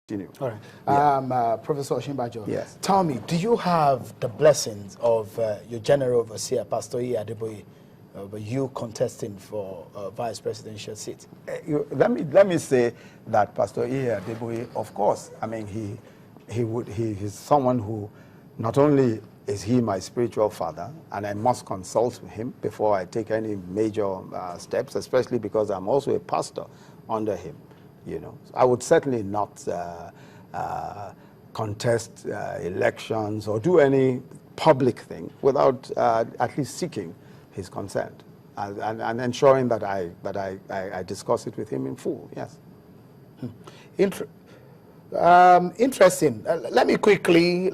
Continue. All right. Yeah. Professor Oshimbajo, yes. Tell me, do you have the blessings of your general overseer, Pastor E. Adeboye, you contesting for vice presidential seat? Let me say that Pastor E. Adeboye, of course, I mean, he's someone who not only is he my spiritual father, and I must consult with him before I take any major steps, especially because I'm also a pastor under him. You know, I would certainly not contest elections or do any public thing without at least seeking his consent and ensuring that I discuss it with him in full. Yes. Interesting. Let me quickly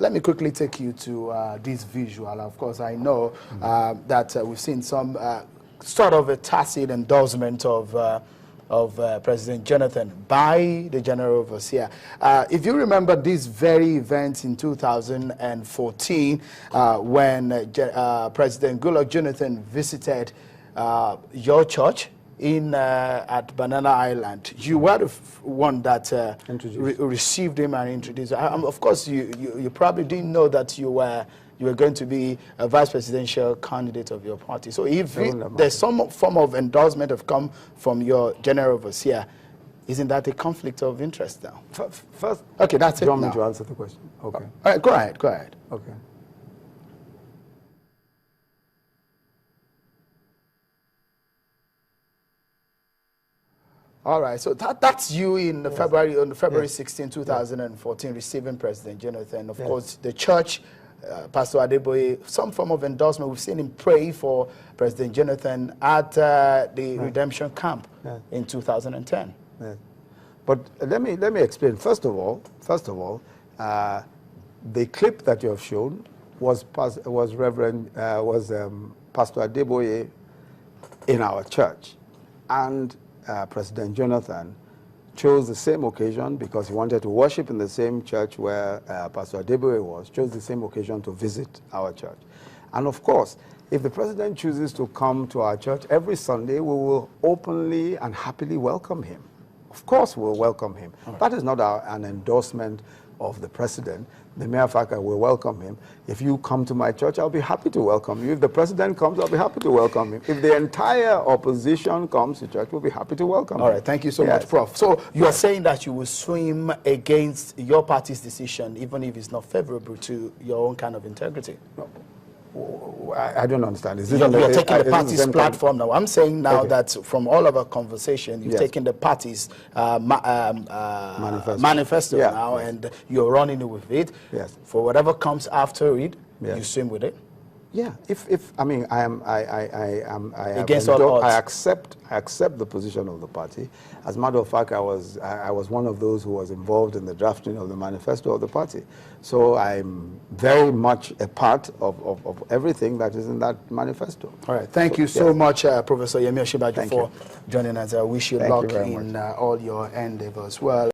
take you to this visual. Of course, I know that we've seen some sort of a tacit endorsement of President Jonathan by the General Overseer. If you remember this very event in 2014 when President Goodluck Jonathan visited your church at Banana Island, you were the one that received him and introduced him. Of course, you probably didn't know that you were going to be a vice presidential candidate of your party. So if there's some form of endorsement have come from your general overseer, isn't that a conflict of interest now? First, okay, that's it. Do you want me to answer the question? Okay. All right, go ahead. Okay. All right, so that's you in the February 16, 2014, receiving President Jonathan. Of course, the church, Pastor Adeboye, some form of endorsement. We've seen him pray for President Jonathan at the Redemption Camp in 2010. But let me explain. First of all, the clip that you have shown was Pastor Adeboye in our church, and President Jonathan chose the same occasion because he wanted to worship in the same church where Pastor Adeboye was, chose the same occasion to visit our church. And of course, if the president chooses to come to our church every Sunday, we will openly and happily welcome him. Of course, we'll welcome him. Right. That is not an endorsement of the president. The mere fact that we welcome him. If you come to my church, I'll be happy to welcome you. If the president comes, I'll be happy to welcome him. If the entire opposition comes to church, we'll be happy to welcome him. All right, thank you so much, Prof. So you are saying that you will swim against your party's decision, even if it's not favorable to your own kind of integrity? No. I don't understand. You're taking the party's platform now. I'm saying now that from all of our conversation, you've taken the party's manifesto now, and you're running with it. Yes. For whatever comes after it, you swim with it. Yeah. I mean, against all odds. I accept the position of the party. As a matter of fact, I was one of those who was involved in the drafting of the manifesto of the party. So I'm very much a part of everything that is in that manifesto. All right. Thank you so much, Professor Yemi Oshimbajo, for joining us. I wish you luck in all your endeavors. Well.